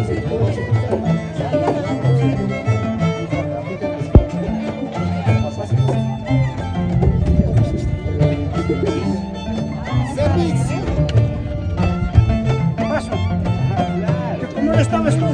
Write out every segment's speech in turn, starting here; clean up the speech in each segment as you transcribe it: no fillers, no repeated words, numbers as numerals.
Servicio. Paso. ¿Cómo no estabas tú?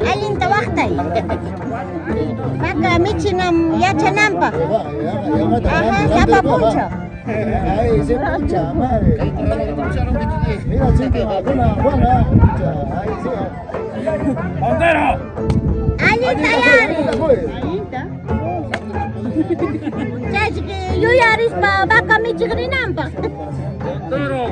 Alin tawaktay? Maka michinam yachanampa. Ajá, yapa puncho. Ahí se escucha, madre. Mira, chica, buena. Ahí sí. ¡Bandera! Alin tayari. Chachi que yo yaris pa baka michigrinampa. ¡Bandera!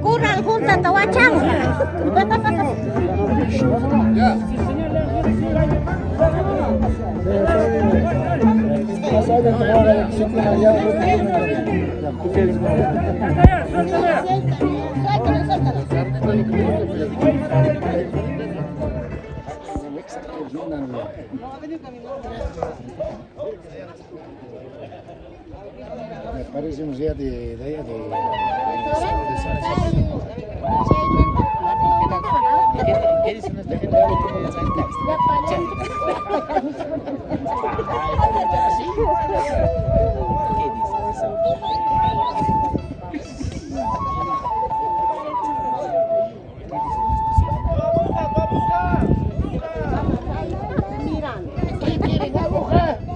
Kural junta tawachang. Me parece un día de allá de ¿Qué dicen esta gente?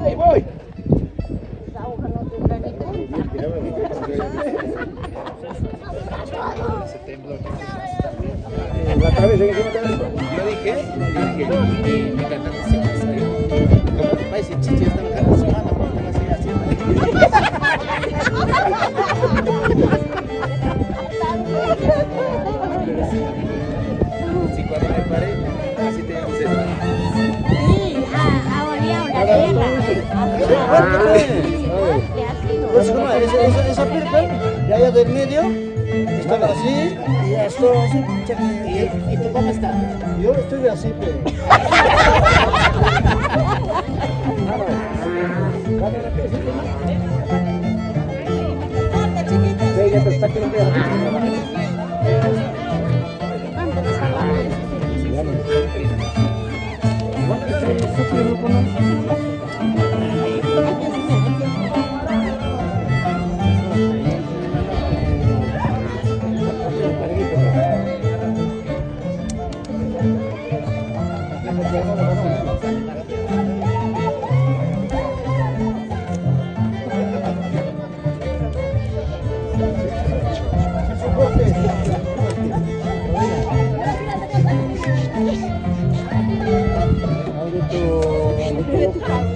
Ahí voy. La cabeza que tiene cabeza. Yo dije, mi cantante se salió. Como tu país y chichi están cada semana, ¿cómo están así haciendo? Si cuando me paré, así tenía que ser. Sí, ahora la guerra. Pues como esa pirca, de allá del medio, estaba así, y esto así. ¿Y tú cómo estás? Yo estoy así, pero. Sí, ya te está que Algo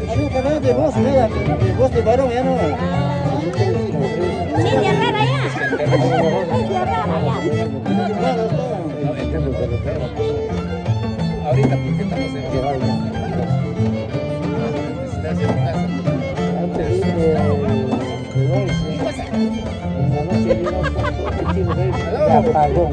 A mí que de vos, nada, de vos de varón ya no. Sí, de rara ya. Es de rara ya. Claro, No, entremos de reserva. Ahorita, porque estamos en necesitas hacer un caso. antes en la noche vino de apagón.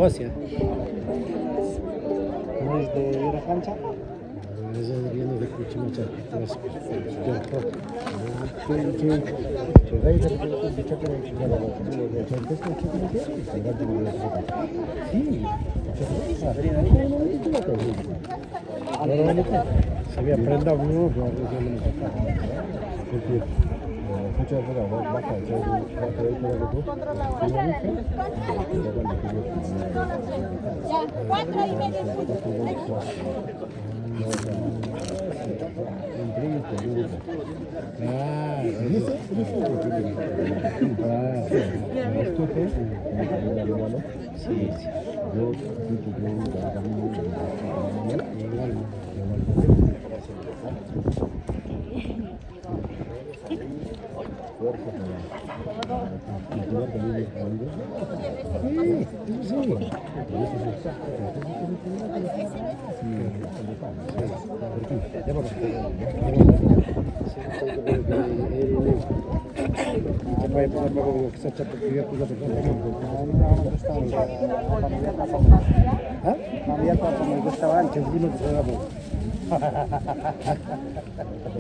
Patagonia. ¿No es de la cancha? Eso viene de Cuchimacha. Se había prendido uno, porque muchas veces la vaca Ya, 4:30.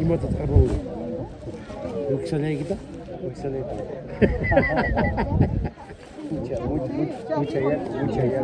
Imat terbaru. Yukselnya kita, yukselnya itu. Mucha ya.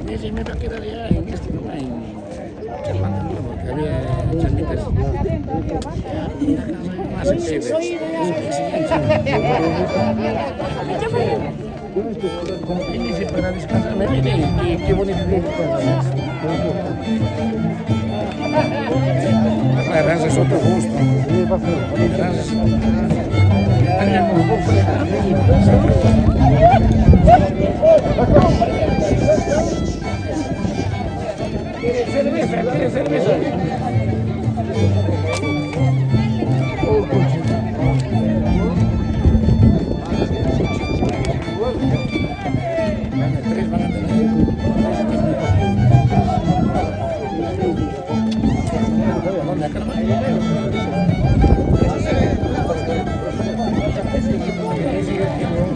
Ese me va a quedar ya en este lugar, en Chapán, porque había chamitas. Más Vine para descansar, me vine y qué bonito día. La raza es otro gusto. La raza es ¿Quiere cerveza?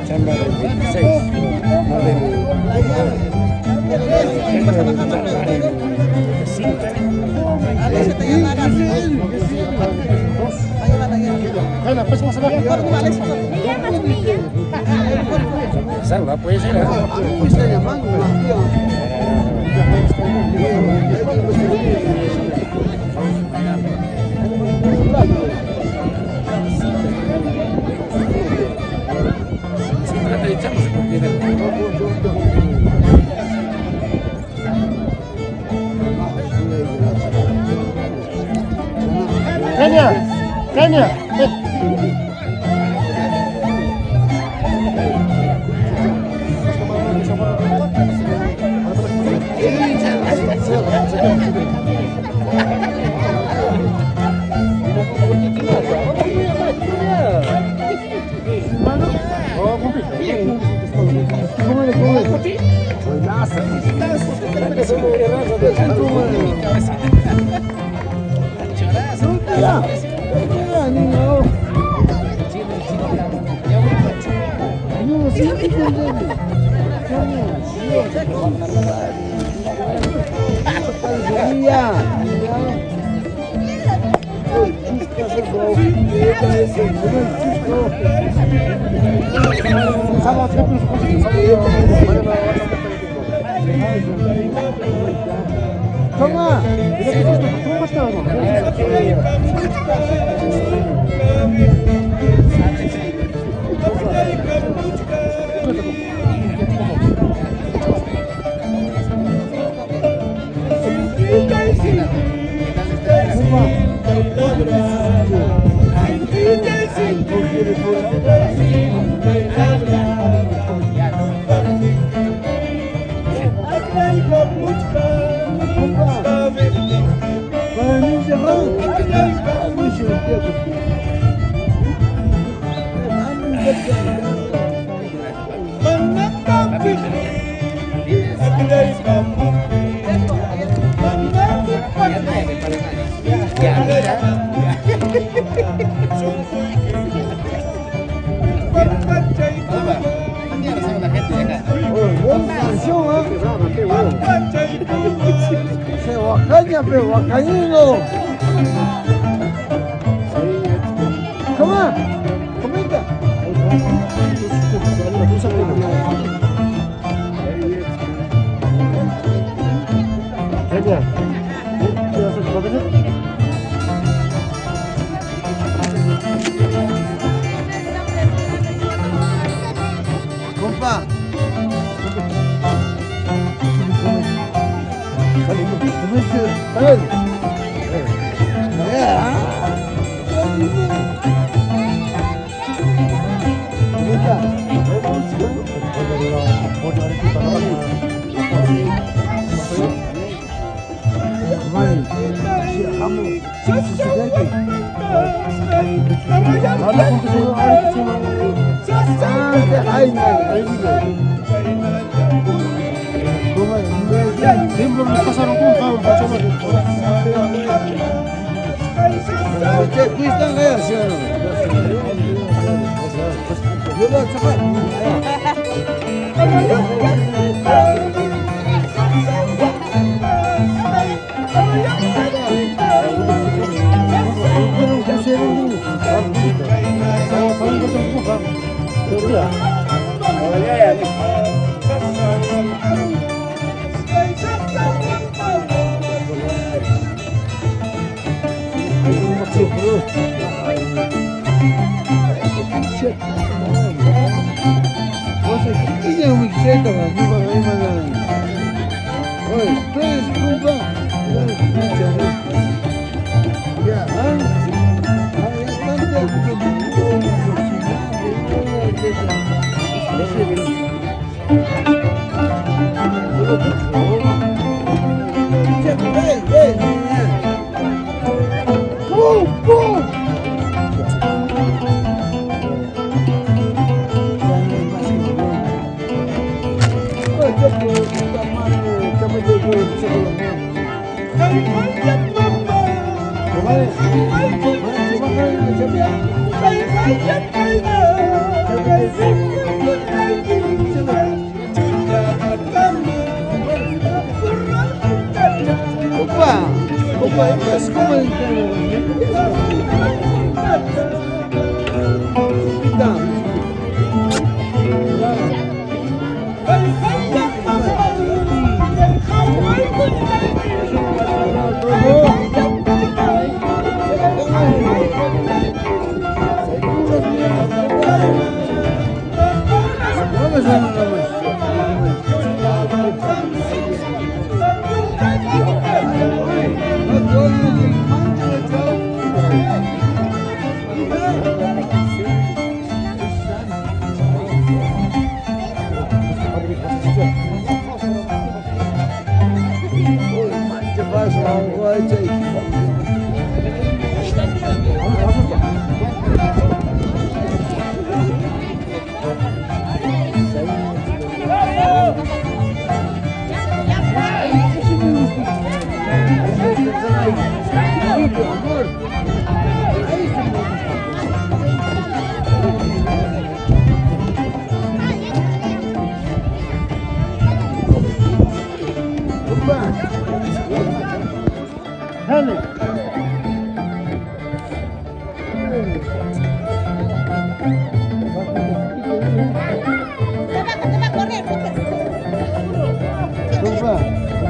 Chamba del 26, no del... Bueno, pues vamos a ver. Salva, puede ser. Me está llamando, Si trata de echarnos Caña. 정아, 이렇게 돈 갖다 pero guacaíno. Come on, comenta. Compa. Siempre me pasaron con Pablo, ¿qué cuistan ellos? Yo voy a chapar.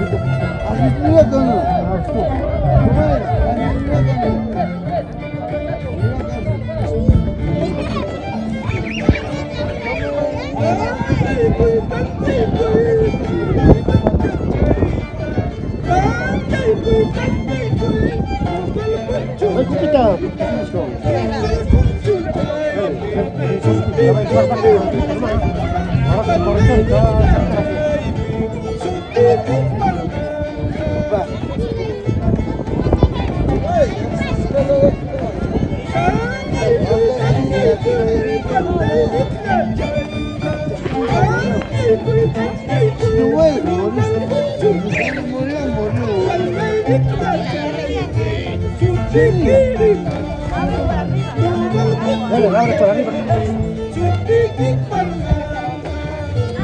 Mira con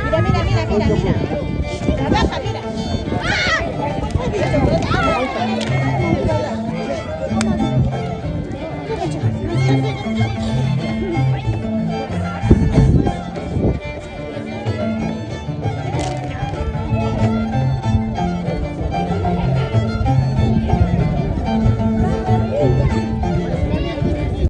Mira, mira, mira, mira, mira. Trabaja,